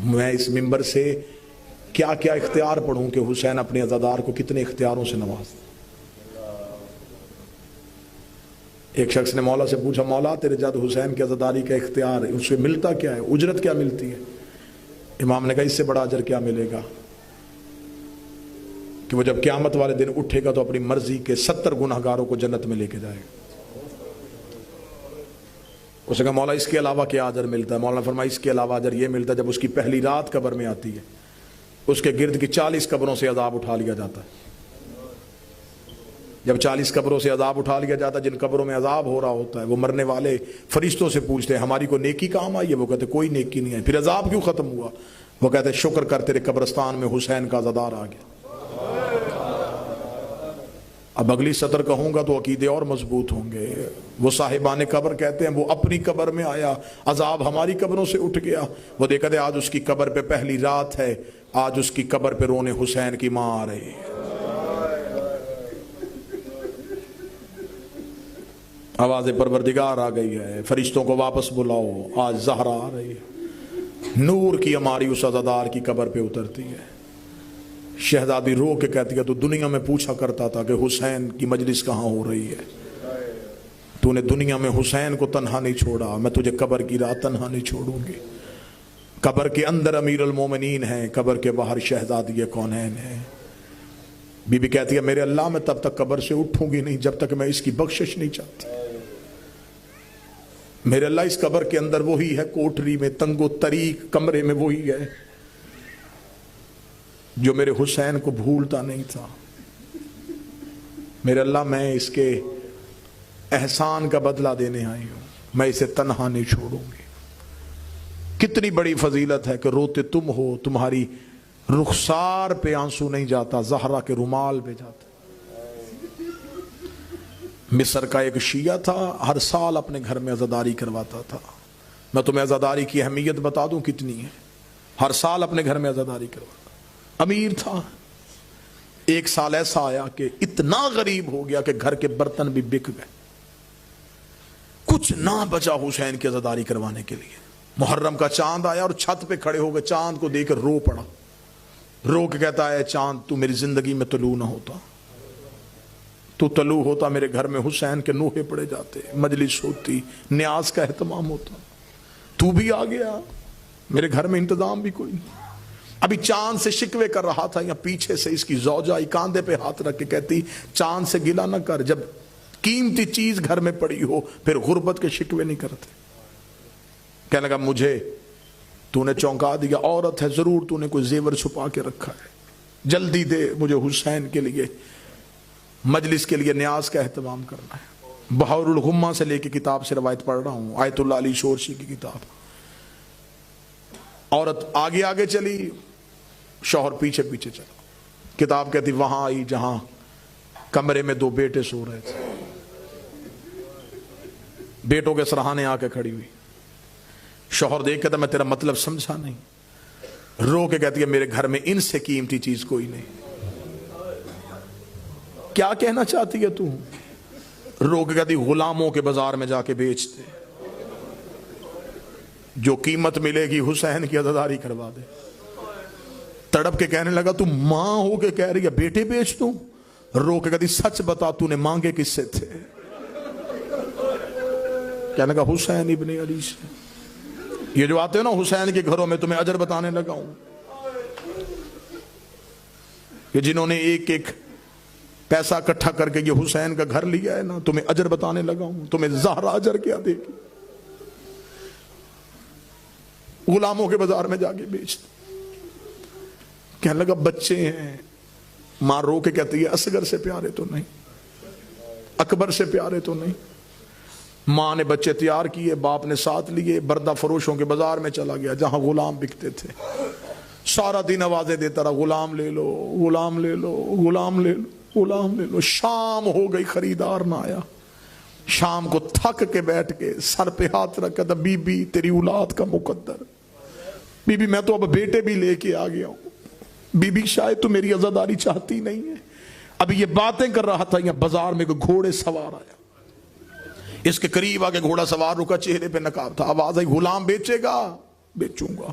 میں اس ممبر سے کیا کیا اختیار پڑھوں کہ حسین اپنے عزادار کو کتنے اختیاروں سے نوازتا۔ ایک شخص نے مولا سے پوچھا، مولا تیرے جد حسین کی عزاداری کا اختیار ہے، اس سے ملتا کیا ہے، اجرت کیا ملتی ہے؟ امام نے کہا اس سے بڑا اجر کیا ملے گا کہ وہ جب قیامت والے دن اٹھے گا تو اپنی مرضی کے 70 گناہگاروں کو جنت میں لے کے جائے گا۔ اس نے کہا مولا اس کے علاوہ کیا اجر ملتا ہے؟ مولا نے فرمایا اس کے علاوہ اجر یہ ملتا ہے جب اس کی پہلی رات قبر میں آتی ہے اس کے گرد کی 40 قبروں سے عذاب اٹھا لیا جاتا ہے۔ جب 40 قبروں سے عذاب اٹھا لیا جاتا ہے، جن قبروں میں عذاب ہو رہا ہوتا ہے، وہ مرنے والے فرشتوں سے پوچھتے ہیں ہماری کوئی نیکی کام آئی ہے؟ وہ کہتے کوئی نیکی نہیں ہے۔ پھر عذاب کیوں ختم ہوا؟ وہ کہتے شکر کر تیرے قبرستان میں حسین کا عزادار آ گیا۔ اب اگلی سطر کہوں گا تو عقیدے اور مضبوط ہوں گے۔ وہ صاحبان قبر کہتے ہیں وہ اپنی قبر میں آیا، عذاب ہماری قبروں سے اٹھ گیا۔ وہ دیکھتے ہیں آج اس کی قبر پہ پہلی رات ہے، آج اس کی قبر پہ رونے حسین کی ماں آ رہی ہے۔ آواز پروردگار آ گئی ہے، فرشتوں کو واپس بلاؤ، آج زہرا آ رہی ہے۔ نور کی ہماری اس عزادار کی قبر پہ اترتی ہے۔ شہزادی رو کے کہتی ہے تو دنیا میں پوچھا کرتا تھا کہ حسین کی مجلس کہاں ہو رہی ہے؟ تو نے دنیا میں حسین کو تنہا نہیں چھوڑا، میں تجھے قبر کی رات تنہا نہیں چھوڑوں گی۔ قبر کے اندر امیر المومنین ہیں، قبر کے باہر شہزادی کونین ہیں۔ بی بی کہتی ہے میرے اللہ میں تب تک قبر سے اٹھوں گی نہیں جب تک میں اس کی بخشش نہیں چاہتی۔ میرے اللہ اس قبر کے اندر وہی ہے، کوٹری میں تنگ و تریک کمرے میں وہی ہے جو میرے حسین کو بھولتا نہیں تھا۔ میرے اللہ میں اس کے احسان کا بدلہ دینے آئی ہوں، میں اسے تنہا نہیں چھوڑوں گی۔ کتنی بڑی فضیلت ہے کہ روتے تم ہو، تمہاری رخسار پہ آنسو نہیں جاتا، زہرا کے رومال پہ جاتا۔ مصر کا ایک شیعہ تھا، ہر سال اپنے گھر میں عزاداری کرواتا تھا۔ میں تمہیں عزاداری کی اہمیت بتا دوں کتنی ہے۔ ہر سال اپنے گھر میں عزاداری کرواتا، امیر تھا۔ ایک سال ایسا آیا کہ اتنا غریب ہو گیا کہ گھر کے برتن بھی بک گئے، کچھ نہ بچا حسین کی عزاداری کروانے کے لیے۔ محرم کا چاند آیا اور چھت پہ کھڑے ہو گئے، چاند کو دیکھ کر رو پڑا، رو کے کہتا ہے چاند تو میری زندگی میں طلوع نہ ہوتا، تو طلوع ہوتا میرے گھر میں حسین کے نوحے پڑے جاتے، مجلس ہوتی، نیاز کا اہتمام ہوتا، تو بھی آ گیا، میرے گھر میں انتظام بھی کوئی نہیں۔ ابھی چاند سے شکوے کر رہا تھا، یا پیچھے سے اس کی زوجہ آئی، کاندھے پہ ہاتھ رکھ کے کہتی چاند سے گلہ نہ کر، جب قیمتی چیز گھر میں پڑی ہو پھر غربت کے شکوے نہیں کرتے۔ کہنے لگا مجھے تو نے چونکا دیا، عورت ہے ضرور تو نے کوئی زیور چھپا کے رکھا ہے، جلدی دے، مجھے حسین کے لیے مجلس کے لیے نیاز کا اہتمام کرنا ہے۔ بحور الغمہ سے لے کے کتاب سے روایت پڑھ رہا ہوں، آیت اللہ علی شورشی کی کتاب۔ عورت آگے آگے چلی، شوہر پیچھے پیچھے چلا۔ کتاب کہتی وہاں آئی جہاں کمرے میں 2 بیٹے سو رہے تھے، بیٹوں کے سرہانے آ کے کھڑی ہوئی۔ شوہر دیکھ کہتا میں تیرا مطلب سمجھا نہیں، رو کے کہتی ہے میرے گھر میں ان سے قیمتی چیز کوئی نہیں۔ کیا کہنا چاہتی ہے تو؟ رو کے کہتی غلاموں کے بازار میں جا کے بیچتے، جو قیمت ملے گی حسین کی عزاداری کروا دے۔ تڑپ کے کہنے لگا تو ماں ہو کے کہہ رہی ہے بیٹے بیچ دوں؟ رو کے کہتی سچ بتا تو نے مانگے کس سے تھے؟ کہنے لگا حسین ابن علی سے۔ یہ جو آتے ہیں نا حسین کے گھروں میں، تمہیں اجر بتانے لگا ہوں، کہ جنہوں نے ایک ایک پیسہ اکٹھا کر کے یہ حسین کا گھر لیا ہے نا، تمہیں اجر بتانے لگا ہوں، تمہیں زہرا اجر کیا دے گی؟ غلاموں کے بازار میں جا کے بیچتے۔ کہنے لگا بچے ہیں، ماں رو کے کہتی ہے اصغر سے پیارے تو نہیں، اکبر سے پیارے تو نہیں۔ ماں نے بچے تیار کیے، باپ نے ساتھ لیے، بردہ فروشوں کے بازار میں چلا گیا جہاں غلام بکتے تھے۔ سارا دن آوازیں دیتا رہا غلام لے لو، غلام لے لو، غلام لے لو، غلام لے لو۔ شام ہو گئی، خریدار نہ آیا۔ شام کو تھک کے بیٹھ کے سر پہ ہاتھ رکھا تھا، بی بی تیری اولاد کا مقدر، بی بی میں تو اب بیٹے بھی لے کے آ گیا ہوں، بی بی شاید تو میری عزاداری چاہتی نہیں ہے۔ ابھی یہ باتیں کر رہا تھا، یہاں بازار میں کوئی گھوڑے سوار آیا، اس کے قریب آگے گھوڑا سوار رکا، چہرے پہ نقاب تھا، آواز آئی غلام بیچے گا؟ بیچوں گا۔